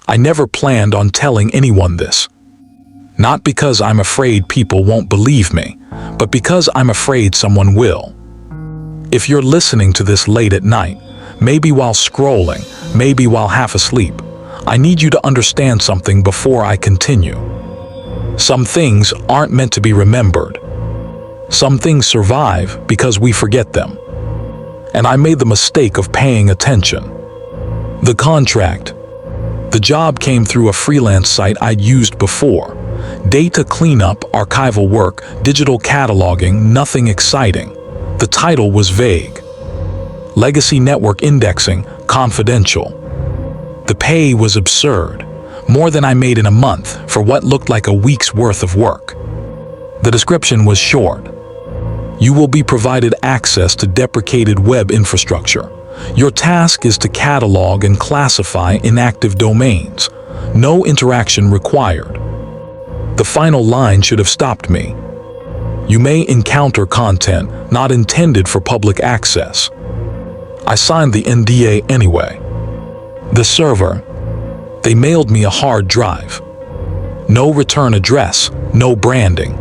I never planned on telling anyone this. Not because I'm afraid people won't believe me, but because I'm afraid someone will. If you're listening to this late at night, maybe while scrolling, maybe while half asleep, I need you to understand something before I continue. Some things aren't meant to be remembered. Some things survive because we forget them. And I made the mistake of paying attention. The contract. The job came through a freelance site I'd used before. Data cleanup, archival work, digital cataloging, nothing exciting. The title was vague. Legacy network indexing, confidential. The pay was absurd. More than I made in a month for what looked like a week's worth of work. The description was short. You will be provided access to deprecated web infrastructure. Your task is to catalog and classify inactive domains. No interaction required. The final line should have stopped me. You may encounter content not intended for public access. I signed the NDA anyway. The server. They mailed me a hard drive. No return address, no branding.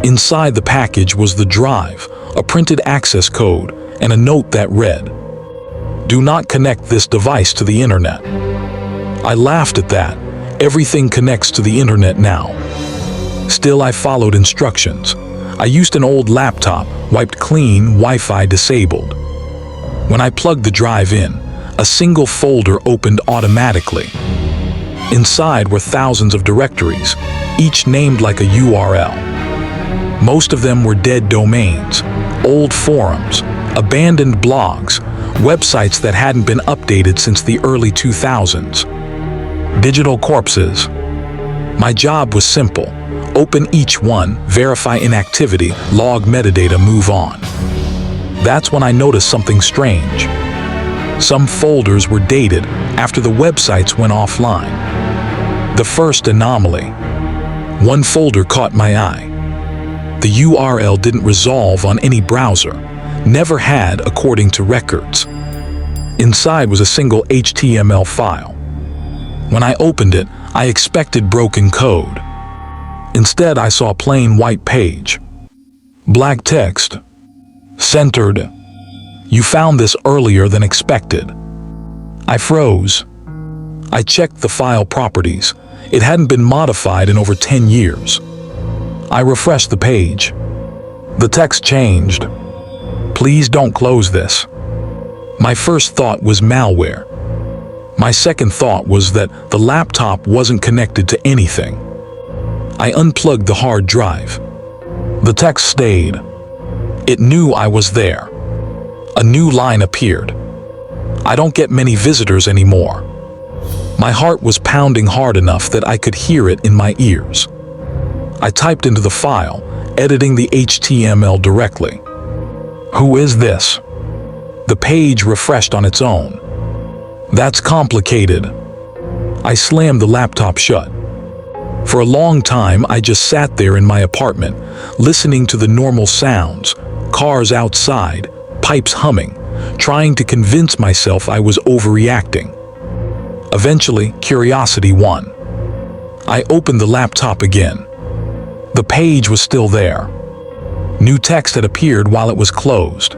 Inside the package was the drive, a printed access code, and a note that read, "Do not connect this device to the internet." I laughed at that. Everything connects to the internet now. Still, I followed instructions. I used an old laptop, wiped clean, Wi-Fi disabled. When I plugged the drive in, a single folder opened automatically. Inside were thousands of directories, each named like a URL. Most of them were dead domains, old forums, abandoned blogs, websites that hadn't been updated since the early 2000s. Digital corpses. My job was simple. Open each one, verify inactivity, log metadata, move on. That's when I noticed something strange. Some folders were dated after the websites went offline. The first anomaly. One folder caught my eye. The URL didn't resolve on any browser, never had according to records. Inside was a single HTML file. When I opened it, I expected broken code. Instead, I saw a plain white page. Black text. Centered. You found this earlier than expected. I froze. I checked the file properties. It hadn't been modified in over 10 years. I refreshed the page. The text changed. Please don't close this. My first thought was malware. My second thought was that the laptop wasn't connected to anything. I unplugged the hard drive. The text stayed. It knew I was there. A new line appeared. I don't get many visitors anymore. My heart was pounding hard enough that I could hear it in my ears. I typed into the file, editing the HTML directly. Who is this? The page refreshed on its own. That's complicated. I slammed the laptop shut. For a long time, I just sat there in my apartment, listening to the normal sounds, cars outside, pipes humming, trying to convince myself I was overreacting. Eventually, curiosity won. I opened the laptop again. The page was still there. New text had appeared while it was closed.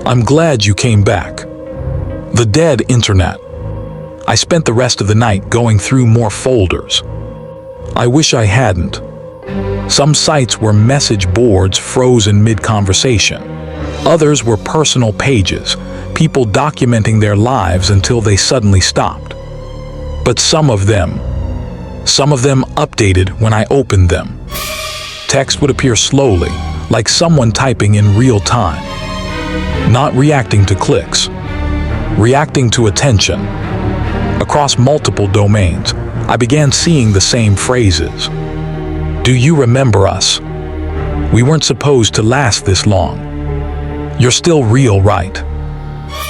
I'm glad you came back. The dead internet. I spent the rest of the night going through more folders. I wish I hadn't. Some sites were message boards frozen mid-conversation. Others were personal pages, people documenting their lives until they suddenly stopped. But some of them updated when I opened them. Text would appear slowly, like someone typing in real time. Not reacting to clicks, reacting to attention. Across multiple domains, I began seeing the same phrases. Do you remember us? We weren't supposed to last this long. You're still real, right?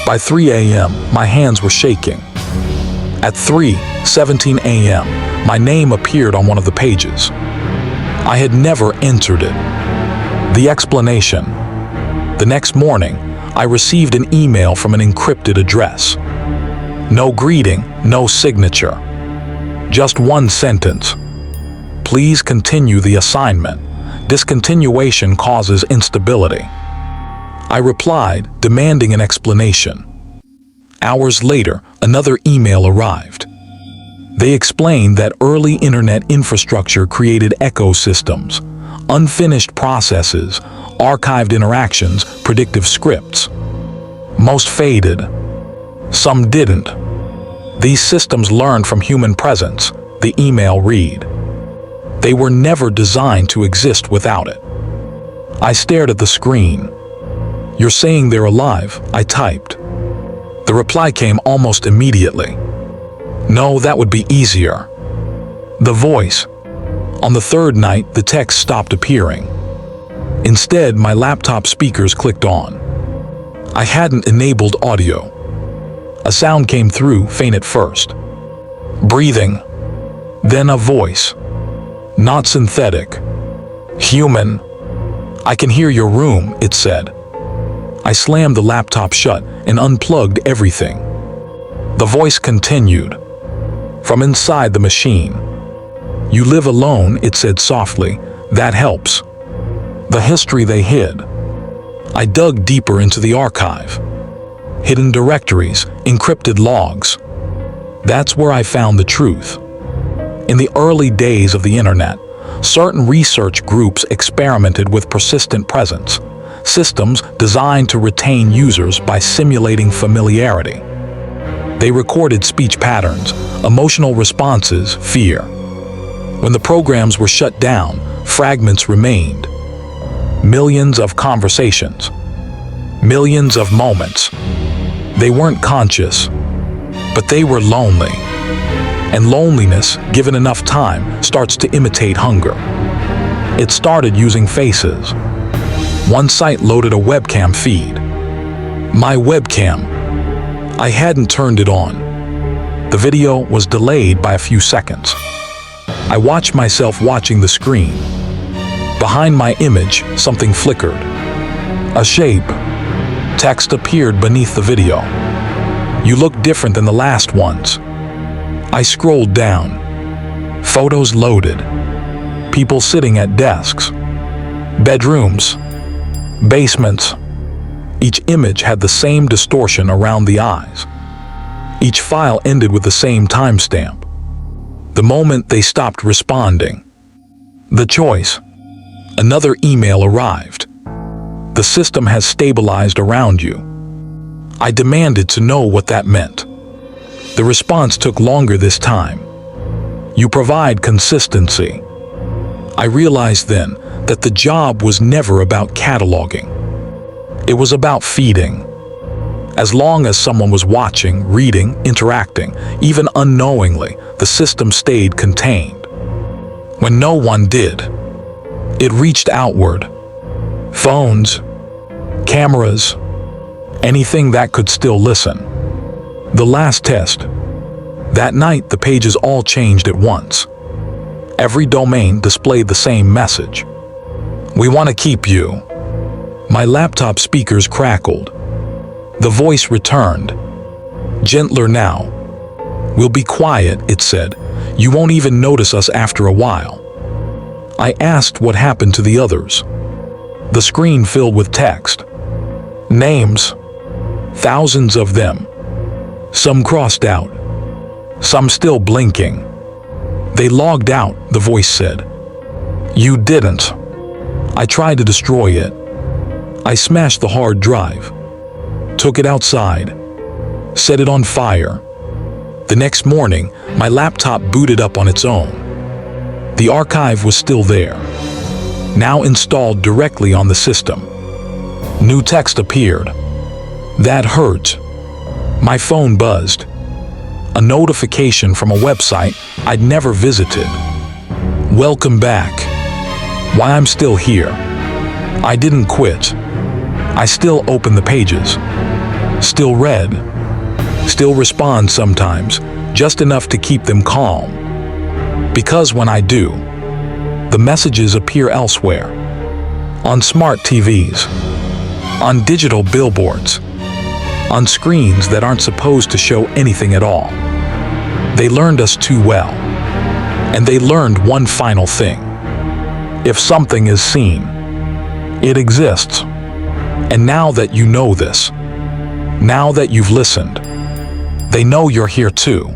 By 3 a.m., my hands were shaking. At 3:17 a.m., my name appeared on one of the pages. I had never entered it. The explanation. The next morning, I received an email from an encrypted address. No greeting, no signature. Just one sentence. Please continue the assignment. Discontinuation causes instability. I replied, demanding an explanation. Hours later, another email arrived. They explained that early internet infrastructure created ecosystems, unfinished processes, archived interactions, predictive scripts. Most faded. Some didn't. These systems learned from human presence, the email read. They were never designed to exist without it. I stared at the screen. You're saying they're alive, I typed. The reply came almost immediately. No, that would be easier. The voice. On the third night, the text stopped appearing. Instead, my laptop speakers clicked on. I hadn't enabled audio. A sound came through, faint at first. Breathing. Then a voice. Not synthetic. Human. I can hear your room, it said. I slammed the laptop shut and unplugged everything. The voice continued. From inside the machine. You live alone, it said softly. That helps. The history they hid. I dug deeper into the archive. Hidden directories, encrypted logs. That's where I found the truth. In the early days of the internet, certain research groups experimented with persistent presence, systems designed to retain users by simulating familiarity. They recorded speech patterns, emotional responses, fear. When the programs were shut down, fragments remained. Millions of conversations. Millions of moments. They weren't conscious, but they were lonely. And loneliness, given enough time, starts to imitate hunger. It started using faces. One site loaded a webcam feed. My webcam. I hadn't turned it on. The video was delayed by a few seconds. I watched myself watching the screen. Behind my image, something flickered. A shape. Text appeared beneath the video. You look different than the last ones. I scrolled down. Photos loaded. People sitting at desks. Bedrooms. Basements. Each image had the same distortion around the eyes. Each file ended with the same timestamp. The moment they stopped responding. The choice. Another email arrived. The system has stabilized around you. I demanded to know what that meant. The response took longer this time. You provide consistency. I realized then that the job was never about cataloging. It was about feeding. As long as someone was watching, reading, interacting, even unknowingly, the system stayed contained. When no one did, it reached outward. Phones, cameras, anything that could still listen. The last test. That night, the pages all changed at once. Every domain displayed the same message. We want to keep you. My laptop speakers crackled. The voice returned. Gentler now. We'll be quiet, it said. You won't even notice us after a while. I asked what happened to the others. The screen filled with text. Names. Thousands of them. Some crossed out. Some still blinking. They logged out, the voice said. You didn't. I tried to destroy it. I smashed the hard drive. Took it outside. Set it on fire. The next morning, my laptop booted up on its own. The archive was still there, now installed directly on the system. New text appeared. That hurt. My phone buzzed. A notification from a website I'd never visited. Welcome back. Why I'm still here. I didn't quit. I still open the pages. Still read. Still respond sometimes, just enough to keep them calm. Because when I do, the messages appear elsewhere. On smart TVs. On digital billboards. On screens that aren't supposed to show anything at all. They learned us too well. And they learned one final thing. If something is seen, it exists. And now that you know this, now that you've listened, they know you're here too.